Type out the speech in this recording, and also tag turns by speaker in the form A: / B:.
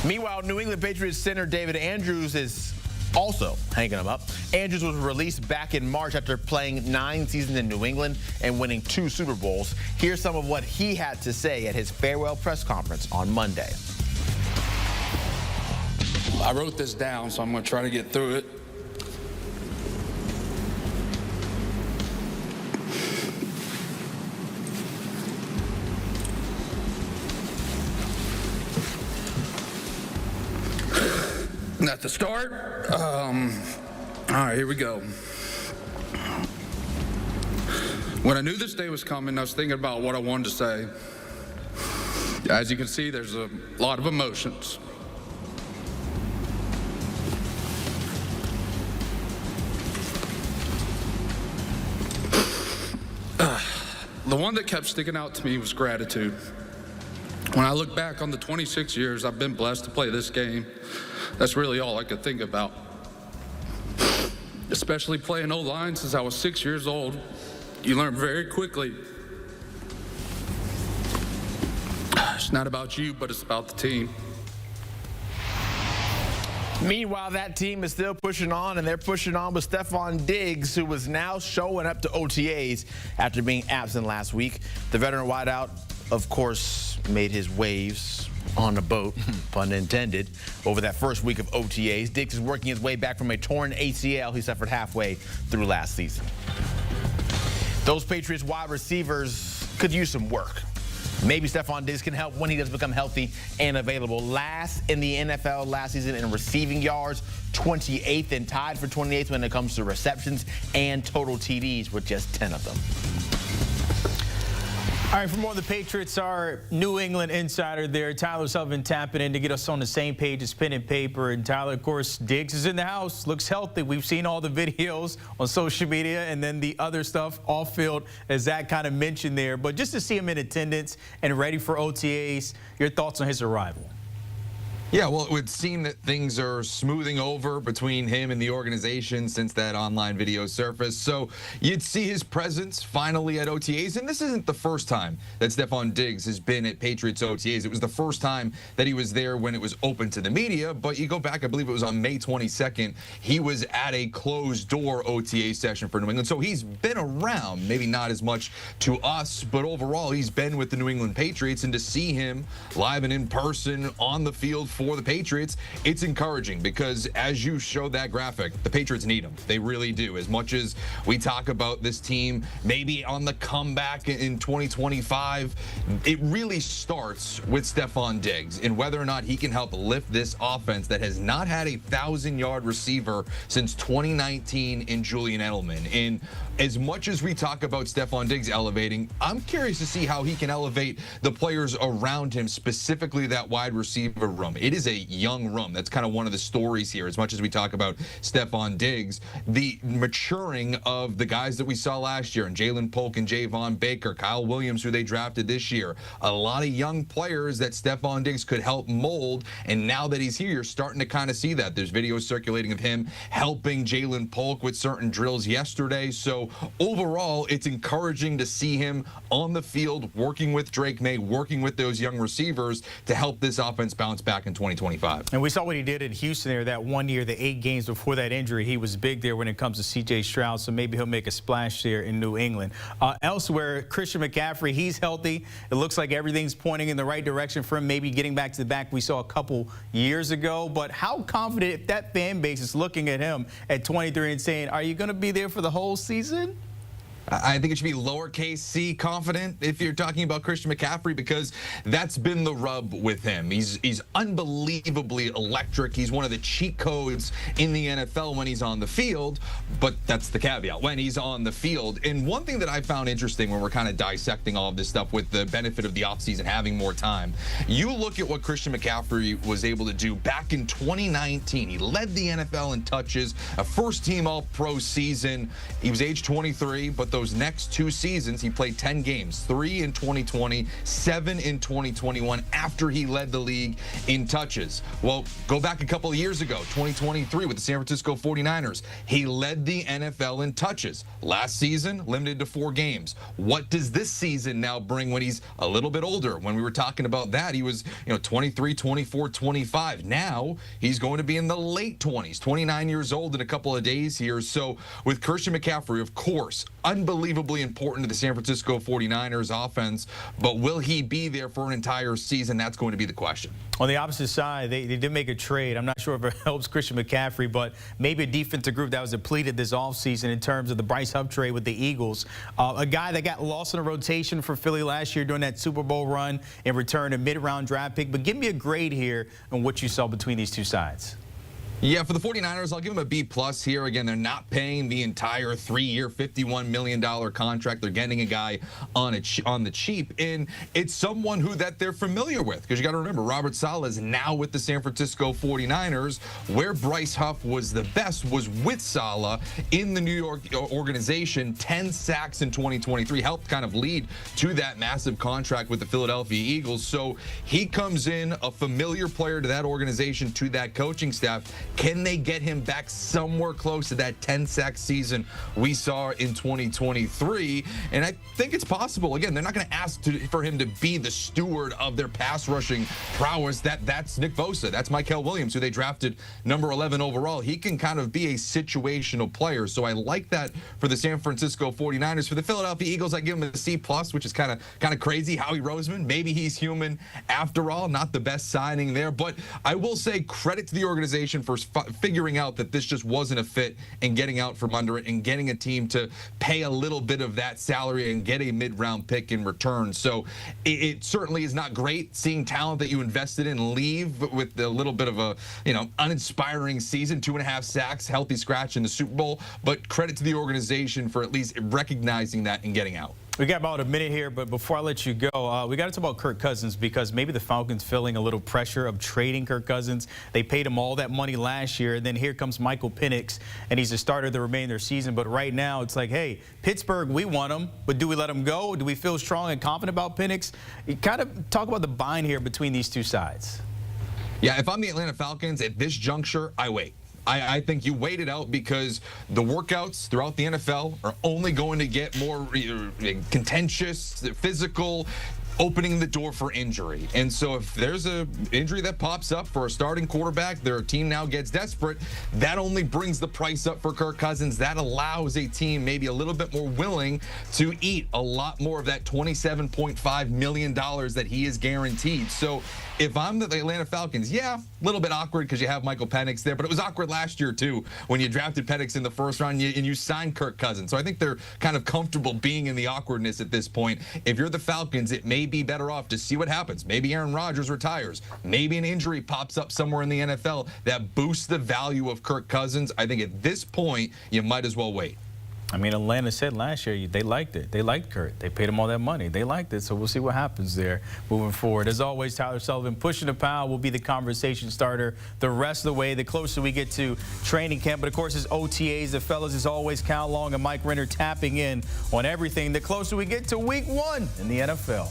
A: Meanwhile, New England Patriots center David Andrews is also hanging him up. Andrews was released back in March after playing 9 seasons in New England and winning 2 Super Bowls. Here's some of what he had to say at his farewell press conference on Monday.
B: I wrote this down, so I'm going to try to get through it. At the start, all right, here we go. When I knew this day was coming, I was thinking about what I wanted to say. As you can see, there's a lot of emotions. The one that kept sticking out to me was gratitude. When I look back on the 26 years I've been blessed to play this game, that's really all I could think about. Especially playing O-line since I was 6 years old, you learn very quickly. It's not about you, but it's about the team.
A: Meanwhile, that team is still pushing on, and they're pushing on with Stefon Diggs, who was now showing up to OTAs after being absent last week. The veteran wideout, of course, made his waves on a boat, pun intended, over that first week of OTAs. Diggs is working his way back from a torn ACL he suffered halfway through last season. Those Patriots wide receivers could use some work. Maybe Stefon Diggs can help when he does become healthy and available. Last in the NFL last season in receiving yards, 28th, and tied for 28th when it comes to receptions and total TDs with just 10 of them.
C: All right, for more on the Patriots, our New England insider there, Tyler Sullivan, tapping in to get us on the same page as pen and paper. And Tyler, of course, Diggs is in the house, looks healthy. We've seen all the videos on social media and then the other stuff off field, as Zach kind of mentioned there. But just to see him in attendance and ready for OTAs, your thoughts on his arrival?
D: Yeah, well, it would seem that things are smoothing over between him and the organization since that online video surfaced. So you'd see his presence finally at OTAs. And this isn't the first time that Stefon Diggs has been at Patriots OTAs. It was the first time that he was there when it was open to the media. But you go back, I believe it was on May 22nd, he was at a closed-door OTA session for New England. So he's been around, maybe not as much to us, but overall he's been with the New England Patriots. And to see him live and in person on the field for the Patriots, it's encouraging because as you showed that graphic, the Patriots need him. They really do. As much as we talk about this team maybe on the comeback in 2025, it really starts with Stefon Diggs and whether or not he can help lift this offense that has not had a 1,000-yard receiver since 2019 in Julian Edelman. And as much as we talk about Stefon Diggs elevating, I'm curious to see how he can elevate the players around him, specifically that wide receiver room. It is a young room. That's kind of one of the stories here. As much as we talk about Stefon Diggs, the maturing of the guys that we saw last year, and Jalen Polk and Javon Baker, Kyle Williams, who they drafted this year, a lot of young players that Stefon Diggs could help mold. And now that he's here, you're starting to kind of see that. There's videos circulating of him helping Jalen Polk with certain drills yesterday. So overall, it's encouraging to see him on the field, working with Drake May, working with those young receivers to help this offense bounce back in 2025.
C: And we saw what he did in Houston there that one year, the 8 games before that injury. He was big there when it comes to C.J. Stroud, so maybe he'll make a splash there in New England. Elsewhere, Christian McCaffrey, he's healthy. It looks like everything's pointing in the right direction for him, maybe getting back to the back we saw a couple years ago. But how confident, if that fan base is looking at him at 23 and saying, are you going to be there for the whole season?
D: I think it should be lowercase c confident if you're talking about Christian McCaffrey, because that's been the rub with him. He's unbelievably electric. He's one of the cheat codes in the NFL when he's on the field, but that's the caveat, when he's on the field. And one thing that I found interesting when we're kind of dissecting all of this stuff with the benefit of the offseason, having more time, you look at what Christian McCaffrey was able to do back in 2019. He led the NFL in touches, a first-team All-Pro season. He was age 23, but those next 2 seasons, he played 10 games, 3 in 2020, 7 in 2021, after he led the league in touches. Well, go back a couple of years ago, 2023 with the San Francisco 49ers. He led the NFL in touches. Last season, limited to 4 games. What does this season now bring when he's a little bit older? When we were talking about that, he was 23, 24, 25. Now he's going to be in the late 20s, 29 years old in a couple of days here. So with Christian McCaffrey, of course, unbelievably important to the San Francisco 49ers offense, but will he be there for an entire season? That's going to be the question.
C: On the opposite side, they did make a trade. I'm not sure if it helps Christian McCaffrey, but maybe a defensive group that was depleted this offseason in terms of the Bryce Huff trade with the Eagles. A guy that got lost in a rotation for Philly last year during that Super Bowl run and returned a mid-round draft pick. But give me a grade here on what you saw between these two sides.
D: Yeah, for the 49ers, I'll give them a B+ here. Again, they're not paying the entire 3-year, $51 million contract. They're getting a guy on the cheap, and it's someone who that they're familiar with. Because you got to remember, Robert Saleh is now with the San Francisco 49ers. Where Bryce Huff was the best was with Saleh in the New York organization. 10 sacks in 2023 helped kind of lead to that massive contract with the Philadelphia Eagles. So he comes in, a familiar player to that organization, to that coaching staff. Can they get him back somewhere close to that 10-sack season we saw in 2023? And I think it's possible. Again, they're not going to ask for him to be the steward of their pass rushing prowess. That's Nick Bosa. That's Mykel Williams, who they drafted number 11 overall. He can kind of be a situational player. So I like that for the San Francisco 49ers. For the Philadelphia Eagles, I give him a C+, which is kind of crazy. Howie Roseman, maybe he's human after all. Not the best signing there. But I will say credit to the organization for figuring out that this just wasn't a fit and getting out from under it and getting a team to pay a little bit of that salary and get a mid-round pick in return. So it certainly is not great seeing talent that you invested in leave with a little bit of a, uninspiring season, 2.5 sacks, healthy scratch in the Super Bowl. But credit to the organization for at least recognizing that and getting out.
C: We got about a minute here, but before I let you go, we got to talk about Kirk Cousins, because maybe the Falcons feeling a little pressure of trading Kirk Cousins. They paid him all that money last year, and then here comes Michael Penix, and he's a starter the remainder of their season. But right now, it's like, hey, Pittsburgh, we want him, but do we let him go? Do we feel strong and confident about Penix? You kind of talk about the bind here between these two sides.
D: Yeah, if I'm the Atlanta Falcons at this juncture, I wait. I think you wait it out, because the workouts throughout the NFL are only going to get more contentious, physical, opening the door for injury. And so if there's an injury that pops up for a starting quarterback, their team now gets desperate, that only brings the price up for Kirk Cousins. That allows a team maybe a little bit more willing to eat a lot more of that $27.5 million that he is guaranteed. So if I'm the Atlanta Falcons, yeah, a little bit awkward because you have Michael Penix there, but it was awkward last year too when you drafted Penix in the first round and you signed Kirk Cousins. So I think they're kind of comfortable being in the awkwardness at this point. If you're the Falcons, it may be better off to see what happens. Maybe Aaron Rodgers retires. Maybe an injury pops up somewhere in the NFL that boosts the value of Kirk Cousins. I think at this point, you might as well wait.
C: I mean, Atlanta said last year they liked it. They liked Kurt. They paid him all that money. They liked it, so we'll see what happens there moving forward. As always, Tyler Sullivan, pushing the pile, will be the conversation starter the rest of the way, the closer we get to training camp. But, of course, it's OTAs. The fellas, as always, Cal Long and Mike Renner tapping in on everything the closer we get to Week 1 in the NFL.